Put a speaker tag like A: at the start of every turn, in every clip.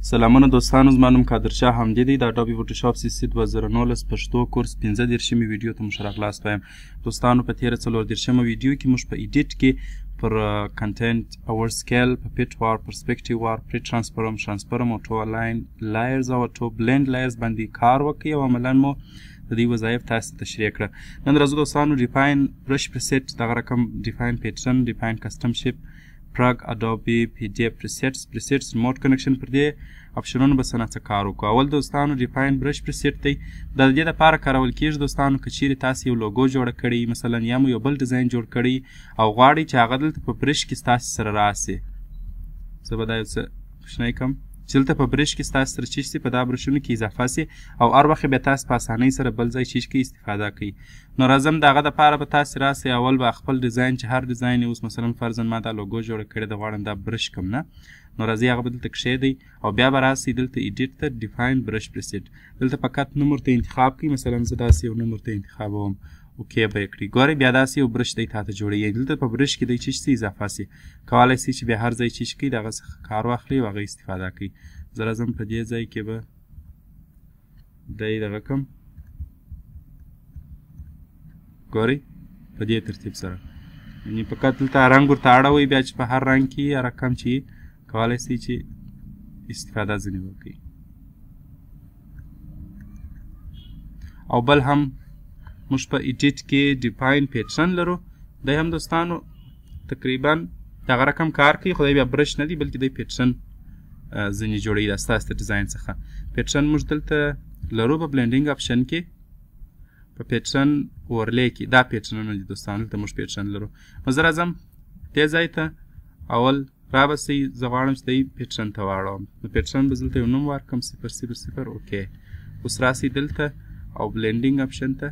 A: سلامونه دوستانو، زما نوم قادرشاه حمدي دی. د اډوبي فوټوشاپ CC 2019 پښتو کورس 15 ویډیو ته موږ راغلاست وایم. دوستانو په تېره 14 ویډیو کې موږ په ایډیټ کې پر کنټنټ اور سکیل، په پیټ وار، پرسپیکټیو وار، پری ترانسفورم او ټو الاین لایرز او ټو بلند لایرز باندې کار وکړي او عملاً مو د دې وظایف تاسو ته تشریح کړه. نن راځو دوستانو ډیفاین برش پریسیټ، دغه رقم ډیفاین پیټرن، ډیفاین کسټم شیپ، پراګ اډوبي PDF پریسیټس ریموټ کنیکشن، پر دې اپشنونو به څه څه کار وکړو. اول دوستانو ډیفاین برش پریسیټ دی. د دې دپاره کارول کېږي دوستانو که چیرې تاسو یو لوګو جوړه کړئ مثلا، یا مو یو بل ډیزاین جوړ کړئ او غواړئ چې هغه دلته په برش کې ستاسو سره راسي. زه به دا یو څه کوچنی کړم چې دلته په برش کې ستاسو سره چی شي، په دا برشونو کې اضافه سي او هر وخت بیا تاسو په اسانۍ سره بل ځای چیز کې استفاده کوئ. نو راځم د هغه دپاره به تاسو راسئ، اول به خپل ډیزاین چې هر ډیزاین اوس مثلا فرضاً ما دا لوګو جوړه کړې ده، غواړم دا برش کړم نه، نو راځئ هغه به دلته کښېږدئ او بیا به راسئ دلته ایډیټ ته، ډیفاین برش پریسیټ. دلته فقط نوم ورته انتخاب کړئ، مثلا زه داسې یو نوم ورته انتخابوم، اوکې به یې کړئ. ګورئ بیا داسې یو برش دی تاته جوړوي. دلته په برش کې دی چې څه اضافه سي، کولی سئ چې بیا هر ځای چې کوئ د هغه څخه کار واخلئ او هغه استفاده کوئ. زه راځم په دې ځای کې به دی دغه کړم، ګورئ په دې ترتیب سره، یعنې فقط دلته رنګ ورته اړوئ، بیا چې په هر رنګ کې هر رقم چې کولی سئ چې استفاده ځینې وکړئ. او بل هم موږ په ایډیټ کې ډیفاین پیټرن لرو، دی هم دوستانو تقریبا دغه رقم کار کوي، خو دی بیا برش نه دی بلکې دی پیټرن ځینې جوړوي د ستاسو د ډیزاین څخه. پیټرن موږ دلته لرو په بلنډینګ اپشن کې، په پیټرن اورلی کې دا پیټرنونه دي دوستانو، دلته موږ پیټرن لرو. نو زه راځم دې ځای ته، اول رابسئ، زه غواړم چې دی پیټرن ته واړوم. نو پیټرن به دلته یو نوم ورکړم 000 اوکې. اوس راسئ دلته او بلنډینګ اپشن ته،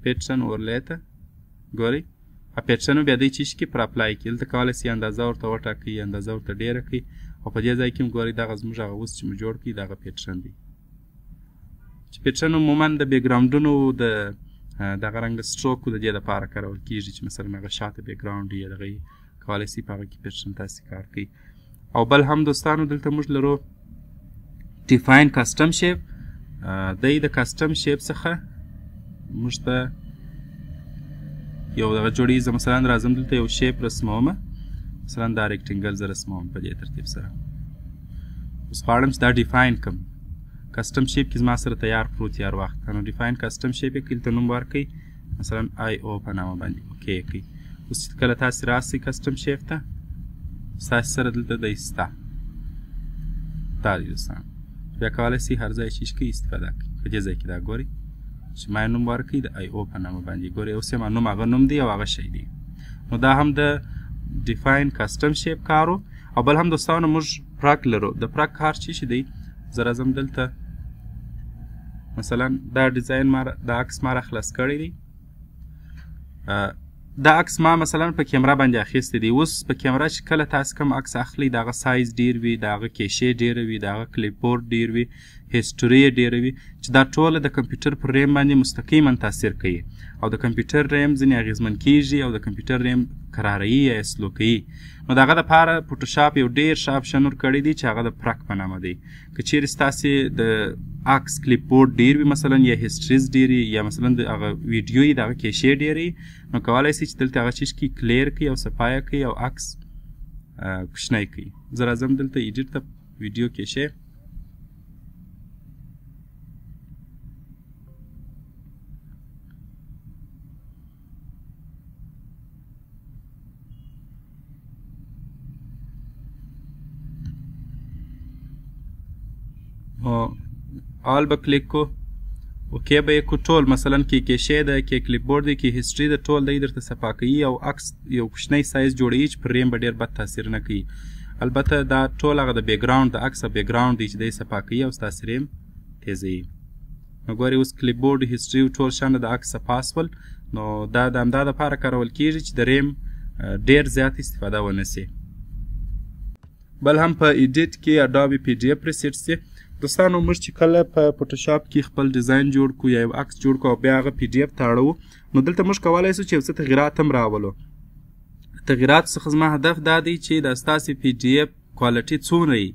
A: پیټرن اورلی ته، ګورئ پیټرن بیا دی چې کې پر اپلای کړي. دلته کولی سئ اندازه ورته وټاکئ، اندازه ورته ډېره کړئ او په دې ځای کې هم ګورئ دغه زموږ هغه اوس چې مو جوړ کړي دغه پیټرن دی، چې پیټرن عموماً د بیکګراونډونو د دغه رنګه سټروکو د دې دپاره کارول کېږي چې مثلا هغه شاته بیکګراونډ وي، دغه کولی سئ په هغه کې پیټرن تاسې کار کوئ. او بل هم دوستانو دلته موږ لرو ډیفاین کسټم شیپ. دی د کسټم شیپ څخه موږ ته یو دغه جوړي. زه مثلا راځم دلته یو شیپ رسمومه، مثلا دا ریکټینګل زه رسموم په دې ترتیب سره. اوس غواړم چې دا ډیفاین کړم، کسټم شیپ کې زما سره تیار پروت یار وخت، نو ډیفاین کسټم شیپ یې کړئ، دلته نوم ورکړئ مثلا IO په نامه باندې، اوکې یې کړئ. اوس چې کله تاسې راسئ کسټم شیپ ته، ستاسې سره دلته دی ستا، دا دی دوستان، بیا کولی سئ هر ځای چې کوئ استفاده کړئ. په دې ځای کې دا ګورئ چې ما یې نوم ورکړئ د IO په نامه باندې، ګورئ اوس یې ما نوم هغه نوم دی او هغه شی دی. نو دا هم د ډیفاین کسټم شیپ کارو. او بل هم دوستانو موږ پراګ لرو. د پراګ کار چې دی، زه راځم دلته مثلا دا ډیزاین ما دا عکس ما راخلاص کړی دی، دا عکس ما مثلا په کیمرا باندې اخیستی دی. اوس په کیمرا چې کله تاسو کوم عکس اخلئ، د هغه سایز ډیر وي، د هغه کیشې ډیره وي، د هغه کلیپ بورډ ډیر وي، هیسټوري یې ډیره وي، چې دا ټوله د کمپیوټر پر ریم باندې مستقیما تاثیر کوي او د کمپیوټر ریم ځینې اغېزمن کیږي او د کمپیوټر ریم کراروي یا سلو کوي. نو د هغه دپاره فوټوشاپ یو ډېر ښه اپشن ورکړی دی چې هغه د پرک په نامه دی. که چیرې ستاسې د عکس کلیپ بورډ ډیر وي مثلا، یا هیسټریز ډیرې، یا مثلا د هغه ویډیو یې د هغه کیشې ډیرې، نو کولی سئ چې دلته هغه چیز کې کلیر کړئ او صفایه کړئ او عکس کوچنی کړئ. زه راځم دلته ایډیټ ته، ویډیو کیشې، آل به کلیک کو، اوکې به یې کو. ټول مثلا کې کیشې ده، کې کلیپ بورډ دی، کې هیسټري ده، ټول دی درته صفا کوي او عکس یو کوچنی سایز جوړوي چې پر ریم به ډېر بد تاثیر نه کوي. البته دا ټول هغه د بیکګراونډ د عکس بیکګراونډ دی چې دی صفا کوي او ستاسې ریم تیزوي. نو ګورئ اوس کلیپ بورډ، هیسټري ټول شانه د عکس صفا شول. نو دا د همدا دپاره کارول کېږي چې د ریم ډېر زیات استفاده ونه سي. بل هم په ایډیټ کې اډوبي PDF پریسیټس دی. دوستانو موږ چې کله په فوټوشاپ کې خپل ډیزاین جوړ کړو یا یو عکس جوړ کړو او بیا هغه PDF ته اړوو، نو دلته موږ کولی سو چې یو څه تغیرات هم راولو. تغیرات څخه زما هدف دا دی چې د ستاسې PDF کوالټي څومره وي،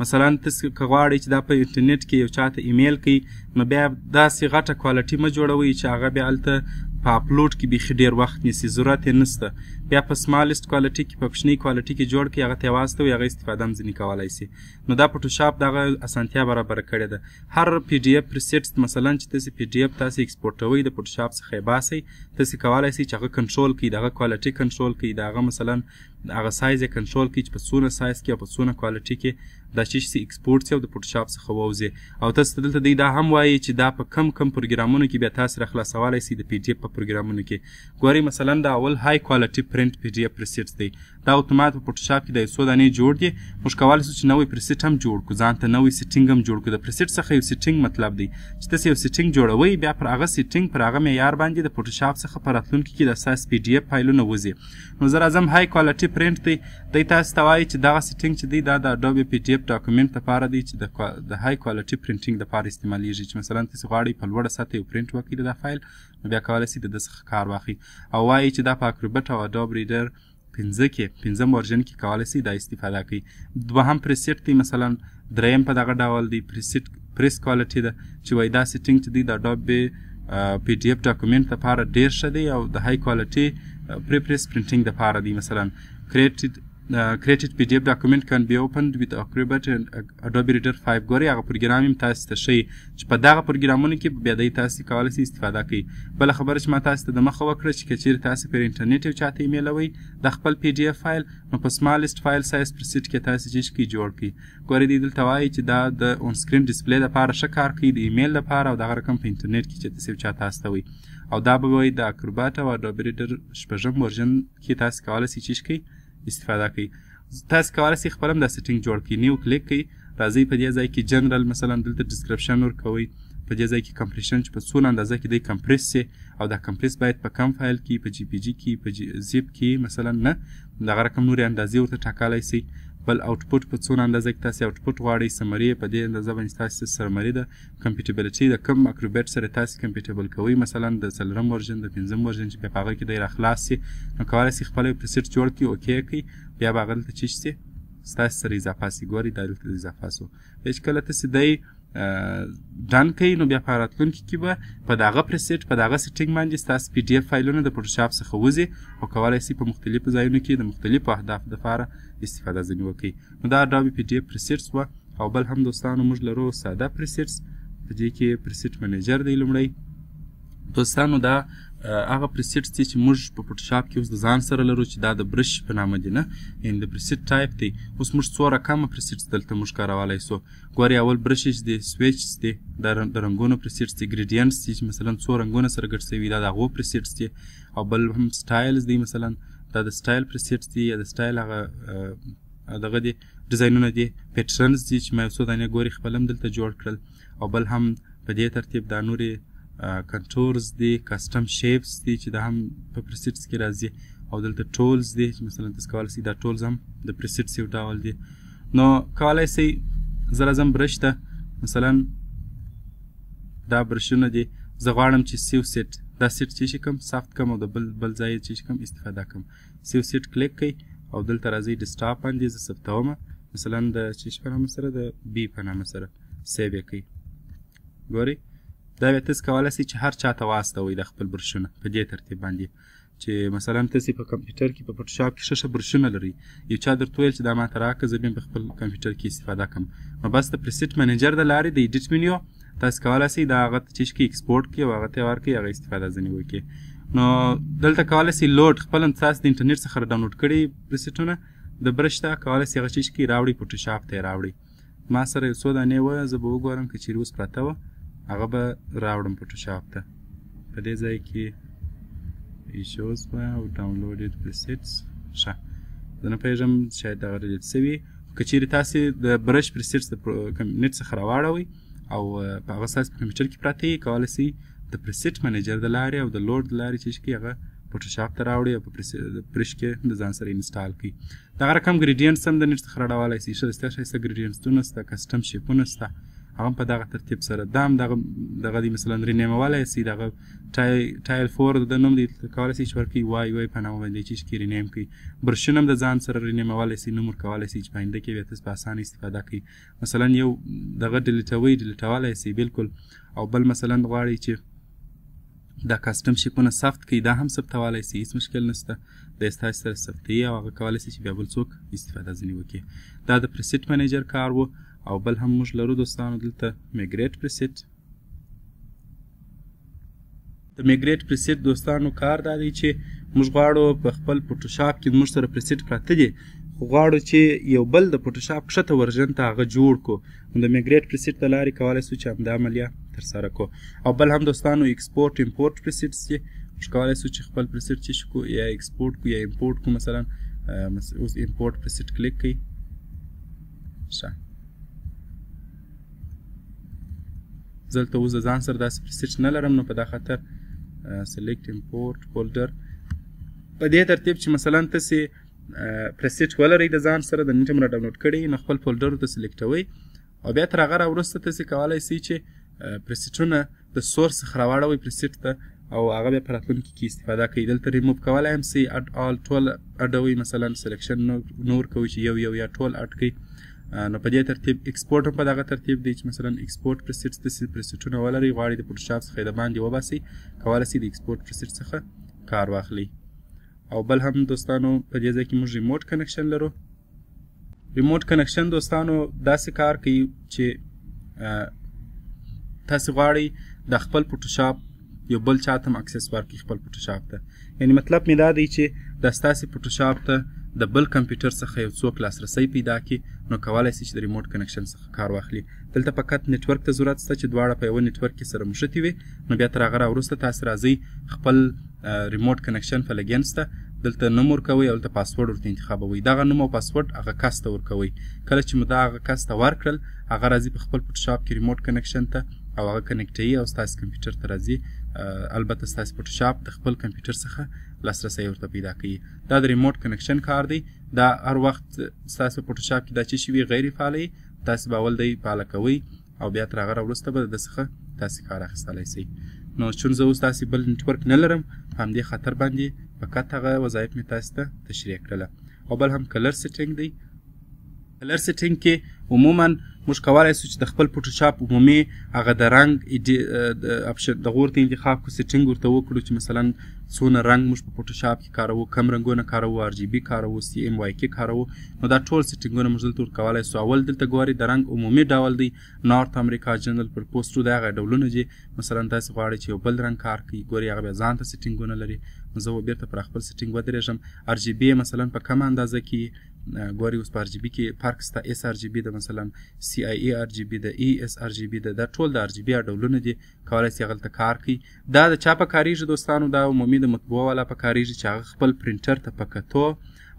A: مثلا تاسو که غواړئ چې دا په انټرنیټ کې یو چاته ایمیل کوي نو بیا داسې غټه کوالټي مه جوړوئ چې هغه بیا هلته په اپلوډ کې بیخي ډېر وخت نیسي، ضرورت یې نشته. بیا په سمالسټ کوالټي کې په کوچنۍ کوالټي کې جوړ کړئ، هغه ته یې واستوئ، هغه استفاده هم ځینې کولی سي. نو دا فوټوشاپ دغه اسانتیا برابره کړې ده. هر پی ډي اف پریسیټس مثلا چې تاسې پی ډي اف تاسې ایکسپورټوئ د فوټوشاپ څخه یې باسئ، تاسې کولی سئ چې هغه کنټرول کړئ، د هغه کوالټي کنټرول کړئ، د هغه مثلا هغه سایز یې کنټرول کړئ چې په څونه سایز کې او په څونه کوالټي کې دا شی چې ایکسپورټ سي او د فوټوشاپ څخه ووځي. او تاسو ته دلته دوی دا هم وایي چې دا په کم پروګرامونو کې بیا تاسو راخلاصولی سئ د پی ډي اف په پروګرامونو کې. ګورئ مثلا دا اول های کوالټي پرنټ پی ډي اف پریسیټس دی، دا اتومات په فوټوشاپ کې د یو څو دانې جوړ دي. موږ کولی سو چې نوی پریسیټ هم جوړ کړو، ځان ته نوی سیټینګ هم جوړ کړو. د پریسیټ څخه یو سیټینګ مطلب دی چې تاسو یو سیټینګ جوړوئ، بیا پر هغه سیټینګ پر هغه معیار باندې د فوټوشاپ څخه په راتلونکي کې د ستاسو پی ډي اف فایلونه وځي. نو زه راځم های کوالټي پرنټ دی تاسو ته وایي چې دغه سیټینګ چې دی دا د اډوبي پی ډي اف ډاکومنټ لپاره دی چې د های کوالټي پرنټینګ لپاره استعمالیږي. چې مثلا تاسو غواړئ په لوړه سطح یو پرنټ وکړئ د دا فایل، نو بیا کولی سئ د ده څخه کار واخلئ. او وایي چې دا په اکروبټ او اډوب ریډر 15 کې 15 ورژن کې کولی سئ دا استفاده کوئ. دوهم پریسیټ دی مثلا دریم په دغه ډول دی پریس کوالټي ده چې وایي دا سیټینګ چې دی د اډوب پی ډي اف ډاکومنټ لپاره ډېر ښه دی او د های کوالټي پریس پرنټینګ لپاره دی. مثلا created PDF document can be opened with Acrobat and Adobe Reader 5. ګورئ هغه پروګرام هم تاسو ته ښیي چې په دغه پروګرامونو کې بیا دی تاسو کولی سئ استفاده کوئ. بله خبره چې ما تاسو ته د مخه وکړه چې که چیرې تاسو پر انټرنیټ یو چاته ایمیلوئ د خپل پی ډي اف فایل، نو په سمالسټ فایل سایز پریسیټ کې تاسو چې کړئ جوړ کړئ. ګورئ دی دلته وایي چې دا د اون سکرین ډسپلی لپاره ښه کار کوي، د ایمیل لپاره او دغه رقم په انټرنیټ کې چې تاسو یو چاته استوئ. او دا به وایي د اکروبات او اډوبي ریډر 6 ورژن کې تاسو کولی سئ چې کړئ استفاده کوئ. تاسو کولی سئ خپل هم دا سیټینګ جوړ کړئ. نیو کلیک کړئ، راځئ په دې ځای کې جنرال مثلا دلته ډسکرپشن ورکوئ، په دې ځای کې کمپریشن چې په څونه اندازه کې دی کمپریس سي، او دا کمپریس باید په کم فایل کې، په جی پی جي کې، په زیپ کې مثلا نه، دغه رقم نورې اندازې ورته ټاکلی سئ. بل آوټپوټ په څونه اندازه کې تاسو آوټپوټ غواړئ، سمري په دې اندازه باندې تاسو سمري ده. کمپیټیبلټي د کوم اکروبیټ سره تاسو کمپیټیبل کوئ، مثلا د 4 ورژن د 5 ورژن چې په هغه کې دی راخلاص سي، نو کولی سئ خپل یو پریسیټ جوړ کړئ، اوکې کړئ، بیا به هغه دلته چې سي ستاسو سره اضافه سي. ګورئ دا دلته اضافه سو. بیا چې کله تاسو دی ډن کوئ، نو بیا په راتلونکي کې به په دغه پریسیټ په دغه سیټینګ باندې ستاسو پی ډي اف فایلونه د فوټوشاپ څخه وځي او کولی سئ په مختلفو ځایونو کې د مختلفو اهدافو دپاره استفاده ځینې وکړئ. نو دا اډوبي پی ډي اف پریسیټس وه. او بل هم دوستانو موږ لرو ساده پریسیټس، په دې کې پریسیټ منیجر دی. لومړی دوستانو دا هغه پریسیټس دي چې موږ په فوټوشاپ کې اوس د ځان سره لرو چې دا د برش په نامه دي، نه یعنې د پریسیټ ټایپ دی. اوس موږ څو رقمه پریسیټس دلته موږ کارولی سو. ګورئ اول برشز دي، سویچز دي، دا د رنګونو پریسیټس دي، ګریډینټس دي چې مثلا څو رنګونه سره ګډ شوي دا د هغو پریسیټس دي. او بل هم سټایلز دي، مثلا دا د سټایل پریسیټس دي یا د سټایل هغه دغه دي ډیزاینونه دي، پیټرنز دي چې ما یو څو دانې ګورئ خپل هم دلته جوړ کړل. او بل هم په دې ترتیب دا نورې کنټورز دي، کسټم شیپس دي چې دا هم په پریسیټس کې راځي. او دلته ټولز دي چې مثلا تاسو کولی سئ دا ټولز هم د پریسیټس یو ډول دي. نو کولی سئ زه راځم برش ته، مثلا دا برشونه دي، زه غواړم چې سیو سیټ دا سیټ چې کوم سافت کوم او د بل ځای چې کوم استفاده کوم. سیو سیټ کلیک کوئ او دلته راځئ ډیسکټاپ باندې زه ثبتومه، مثلا د چې په نامه سره د بي په نامه سره سیو یې کوئ. ګورئ دا بیا تاسو کولی سئ چې هر چاته واستوئ د خپل برشونه په دې ترتیب باندې، چې مثلا تاسو په کمپیوټر کې په فوټوشاپ کې ښه برشونه لرئ، یو چا درته ویل چې دا ماته راکړه زه بیا په خپل کمپیوټر کې استفاده کوم، نو بس د پریسیټ منیجر د لارې د ایډیټ منیو تاسو کولی سئ دا هغه چې کې ایکسپورټ کړئ او هغه ته یې ورکړئ، هغه استفاده ځینې وکړئ. نو دلته کولی سئ لوډ خپل هم تاسو د انټرنیټ څخه ډاونلوډ کړي پریسیټونه د برش ته کولی سئ هغه چې کې راوړئ فوټوشاپ ته یې راوړئ. ما سره یو څو دانې وه، زه به وګورم که چیرې اوس پرته وه هغه به راوړم فوټوشاپ ته. په دې ځای کې ایشوز به او ډاونلوډډ پریسیټس ښه زه نه پوهېږم شاید دغه ډیلیټ سوي. که چیرې تاسې د برش پریسیټس د نټ څخه راواړوئ او په هغه ستاسو په کمپیوټر کې پراته وي، کولی سئ د پریسیټ منیجر د لارې او د لوډ د لارې چې کړي هغه فوټوشاپ ته راوړئ او په برش کې د ځان سره انسټال کړئ. دغه رقم ګریډینټس هم د نټ څخه راډولی سئ، ښایسته ښایسته ګریډینټسونه شته، کسټم شیپونه شته، هغه په دغه ترتیب سره دا هم دغه دی مثلا رینیمولی سي دغه ټایل 4 د نوم دی کولی سي چې ورکوي وای په نامه باندې چې کې رینیم کوي برشونه هم د ځان سره رینیمولی سي نوم ورکولی سي چې په آینده کې بیا تاسو په اسانه استفاده کوي مثلا یو دغه ډیلیټولی سي بالکل او بل مثلا غواړئ چې دا کسټم شیپونه ثبت کړي دا هم ثبتولی سي هېڅ مشکل نشته دا یې ستاسې سره ثبتوي او هغه کولی سي چې بیا بل څوک استفاده ځینې وکړي دا د پریسیټ منیجر کار و او بل هم موږ لرو دوستانو دلته میګریټ پریسیټ د میګریټ پریسیټ دوستانو کار دا دی چې موږ غواړو په خپل فوټوشاپ کې موږ سره پریسیټ پراته دي خو غواړو چې یو بل د فوټوشاپ کښته ورژن ته هغه جوړ کړو نو د میګریټ پریسیټ د لارې کولی سو چې همدا عملیه ترسره کړو او بل هم دوستانو ایکسپورټ امپورټ پریسیټس دي موږ کولی سو چې خپل پریسیټ چې کړو یا ایکسپورټ کړو یا امپورټ کړو مثلا اوس امپورټ پریسیټ کلیک کړئ ښه زه دلته اوس د ځان سره داسې پریسیټ نه لرم نو په دا خاطر سلیکټ امپورټ فولډر په دې ترتیب چې مثلا تاسې پریسیټ ولرئ د ځان سره د نېټ هم را ډاونلوډ کړئ نو خپل فولډر ورته سلیکټوئ او بیا تر هغه راوروسته تاسې کولی سئ چې پریسیټونه د سورس څخه راواړوئ پریسیټ ته او هغه بیا په راتلونکي کې استفاده کوئ دلته ریموভ کولی هم سئ اډ آل ټول اډوئ مثلا سلیکشن نه ورکوئ چې یو یا ټول اډ کړئ نو په دې ترتیب ایکسپورټ هم په دغه ترتیب دی چې مثلا ایکسپورټ پریسیټ داسې پریسیټونه ولرئ غواړئ د فوټوشاپ څخه یې د باندې وباسئ کولی سئ د ایکسپورټ پریسیټ څخه کار واخلئ او بل هم دوستانو په دې ځای کې موږ ریموټ کنکشن لرو ریموټ کنکشن دوستانو داسې کار کوي چې تاسې غواړئ د خپل فوټوشاپ یو بل چاته هم اکسس ورکړي خپل فوټوشاپ ته یعنې مطلب مې دا دی چې د ستاسې فوټوشاپ ته د بل کمپیوټر څخه یو څوک لاسرسی پیدا کړي نو کولی سي چې د ریموټ کنکشن څخه کار واخلي دلته فقط نیټورک ته ضرورت شته چې دواړه په یوه نیټورک کې سره مښتي وي نو بیا تر هغه راوروسته تاسې راځئ خپل ریموټ کنکشن پلګینز ته دلته نوم ورکوئ او دلته پاسورډ ورته انتخابوئ دغه نوم او پاسورډ هغه کس ته ورکوئ کله چې مو دا هغه کس ته ورکړل هغه راځي په خپل فوټوشاپ کې ریموټ کنکشن ته او هغه کنیکټوي او ستاسې کمپیوټر ته راځي البته ستاسې فوټوشاپ د خپل کمپیوټر څخه لاسرسی ورته پیدا کوي دا د ریموټ کنکشن کار دی دا هر وخت ستاسې په فوټوشاپ کې دا چې شي وي غیر فعاله تاسې به اول دی فعاله کوئ او بیا تر هغه راوروسته به د ده څخه تاسې کار اخیستلی سئ نو چون زه اوس داسې بل نیټورک نه لرم په همدې خاطر باندې فقط هغه وظایف مې تاسې ته تشریح کړله او بل هم کلر سیټینګ دی کلر سیټینګ کې عموما موږ کولی سو چې د خپل فوټوشاپ عمومي هغه د رنګ دغه ورته انتخاب کړو سیټینګ ورته وکړو چې مثلا څونه رنګ موږ په فوټوشاپ کې کاروو کم رنګونه کاروو RGB کاروو CMYK کاروو نو دا ټول سیټینګونه موږ دلته ورکولی سو اول دلته ګورئ د رنګ عمومي ډول دی نارت امریکا جنرال پرپوز ټو د هغه ډولونه دي مثلا تاسې غواړئ چې یو بل رنګ کار کوي ګورئ هغه بیا ځان ته سیټینګونه لري نو زه به بیرته پر خپل سیټینګ ودرېږم RGB مثلا په کمه اندازه کې ګورئ اوس په RGB کې فرق شته SRGB ده مثلا CIE RGB ده ES RGB ده دا ټول د RGB ډولونه دي کولی سي هغلته کار کوي دا د چا په کاریږي دوستانو دا عمومي د مطبوعه والا په کاریږي چې هغه خپل پرنټر ته په کتو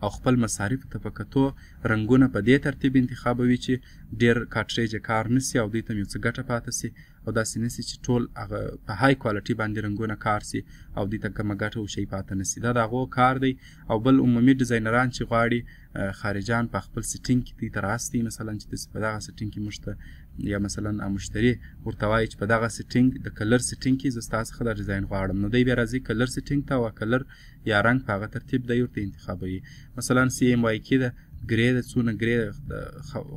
A: او خپل مصارف ته په کتو رنګونه په دې ترتیب انتخابوي چې ډېر کاټریج کار نسي او دوی ته یو څه ګټه پاته سي او داسې نسي چې ټول هغه په های کوالټي باندې رنګونه کار سي او دوی ته کومه ګټه او شی پاته نسي دا د هغو کار دی او بل عمومي ډیزاینران چې غواړي خارجان په خپل سیټینګ کې دوی ته راستي مثلا چې داسې په دغه سیټینګ کې موږ ته یا مثلا مشتري ورته وایي چې په دغه سیټینګ د کلر سیټینګ کې زه ستا څخه دا ډیزاین غواړم نو دی بیا راځي کلر سیټینګ ته او کلر یا رنګ په هغه ترتیب دی ورته انتخابوي مثلا CMYK ده ګرې ده څونه ګرې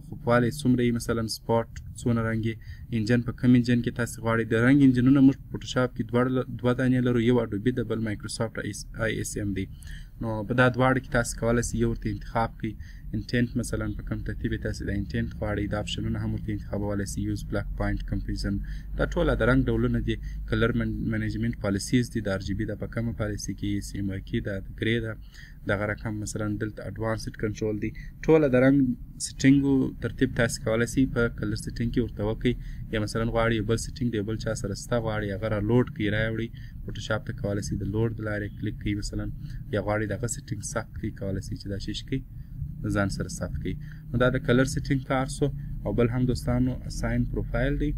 A: خوپوالی څومره یي مثلا سپاټ څونه رنګ یې انجن په کوم انجن کې تاسې غواړئ د رنګ انجنونه موږ په فوټوشاپ کې دوه دانې لرو یو اډوبي ده بل مایکروسافټ ISM دی نو په دا دواړو کې تاسې کولی سئ یو ورته انتخاب کړئ انټینټ مثلا په کوم ترتیب یې تاسې د انټینټ غواړئ دا اپشنونه هم ورته انتخابولی سئ یوز بلاک پوینټ کمپریزن دا ټوله د رنګ ډولونه دي کلر منیجمنټ پالیسیز دي د RGB ده په کومه پالیسي کې CMYK ده د ګرې ده دغه رقم مثلا دلته اډوانسډ کنټرول دی ټوله د رنګ سیټینګو ترتیب تاسې کولی سئ په کلر سیټینګ کې ورته وکئ یا مثلا غواړئ یو بل سیټینګ د یو بل چا سره شته غواړئ هغه را لوډ کړئ راوړئ فوټوشاپ ته کولی سئ د لوډ د لارې کلیک کړئ مثلا یا غواړئ دغه سیټینګ ثبت کړئ کولی سئ چې دا شی کړئ د ځان سره ثبت کړئ نو دا د کلر سیټینګ کار سو او بل هم دوستانو اساین پروفایل دی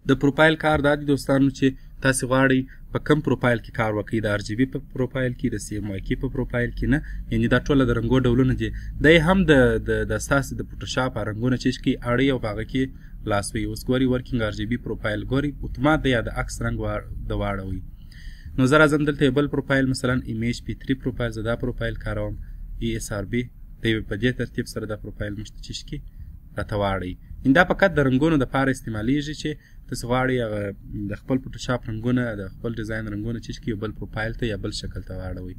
A: د پروفایل کار دا دی دوستانو چې تاسې غواړئ په کم پروفایل کې کار وکړئ د RGB په پروفایل کې د CMYK په پروفایل کې نه یعنې دا ټوله د رنګو ډولونه دي دی هم د ستاسې د فوټوشاپ رنګونه چې کې اړئ او په هغه کې خلاص وي اوس ګورئ ورکینګ RGB پروفایل ګورئ اتومات دی یا د عکس رنګ د واړوئ نو زه راځم دلته یو بل پروفایل مثلا ایمیج P3 پروفایل زه دا پروفایل کاروم ESRB دی په دې ترتیب سره دا پروفایل موږ ته چیش کې راته واړئ دا فقط د رنګونو دپاره استعمالیږي چې تاسې غواړئ هغه د خپل فوټوشاپ رنګونه د خپل ډیزاین رنګونه چیش کې یو بل پروفایل ته یا بل شکل ته واړوئ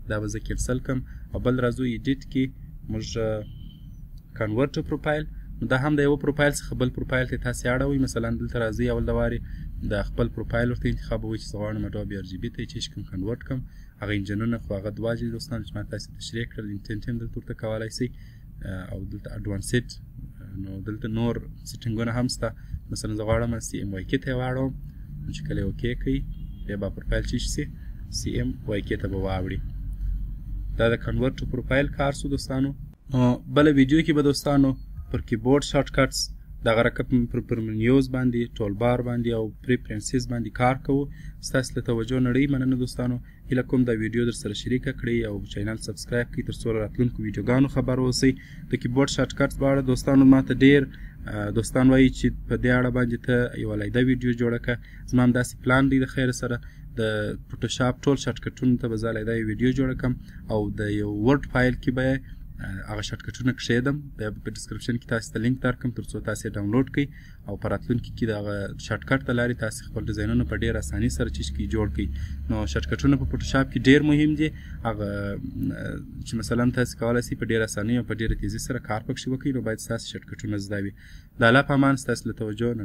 A: دا به زه کینسل کړم او بل راځو ایډیټ کې موږ کنورټ پروفایل نو دا هم د یو پروفایل څخه بل پروفایل ته تاسې اړوئ مثلا دلته راځئ اول د وارې د خپل پروفایل ورته انتخابوئ چې زه غواړم Adobe RGB ته یې چیش کړم کنورټ کړم هغه انجنونه خو هغه دوه دي دوستان چې ما تاسې تشریح کړل انټنټ هم دلته ورته کولی شئ او دلته اډوانسډ نو دلته نور سیټینګونه هم شته مثلا زه غواړم CMYK ته یې واړوم چې کله یې اوکې کوئ بیا به پروفایل چی شي CMYK ته به واوړي دا د کنورټ پروفایل کار سو دوستانو بله ویډیو کې به دوستانو پر کیبورډ شارټ کټس دغه رقم پر منیوز باندې ټول بار باندې او پریفرنسز باندې کار کوو ستاسو له توجه نړۍ مننه دوستانو هیله کوم دا ویډیو در سره شریکه کړئ او چینل سبسکرایب کړئ تر څو راتلونکو ویډیوګانو خبر اوسئ د کیبورډ شارټ کټس په اړه دوستانو ماته ډېر دوستان وایي چې په دې اړه باندې ته یو علیحده ویډیو جوړه کړه زما هم داسې پلان دی د خیر سره د فوټوشاپ ټول شارټ کټونو ته به زه علیحده ویډیو جوړه کړم او د یو ورډ فایل کې به هغه شارټ کټونه کښېږدم بیا په ډسکرپشن کې تاسې ته لینک درکړم تر څو تاسې ډاونلوډ کړئ او په راتلونکي کې د هغه شارټ کټ د لارې تاسې خپل ډیزاینونه په ډېر اساني سره چیز کې جوړ کړئ نو شارټ کټونه په فوټوشاپ کې ډېر مهم دي هغه چې مثلا تاسې کولی شئ په ډېر اسانۍ او په ډېره تیزي سره کار پکښې وکړئ نو باید ستاسې شارټ کټونه زده وي د الله په امان ستاسې له توجه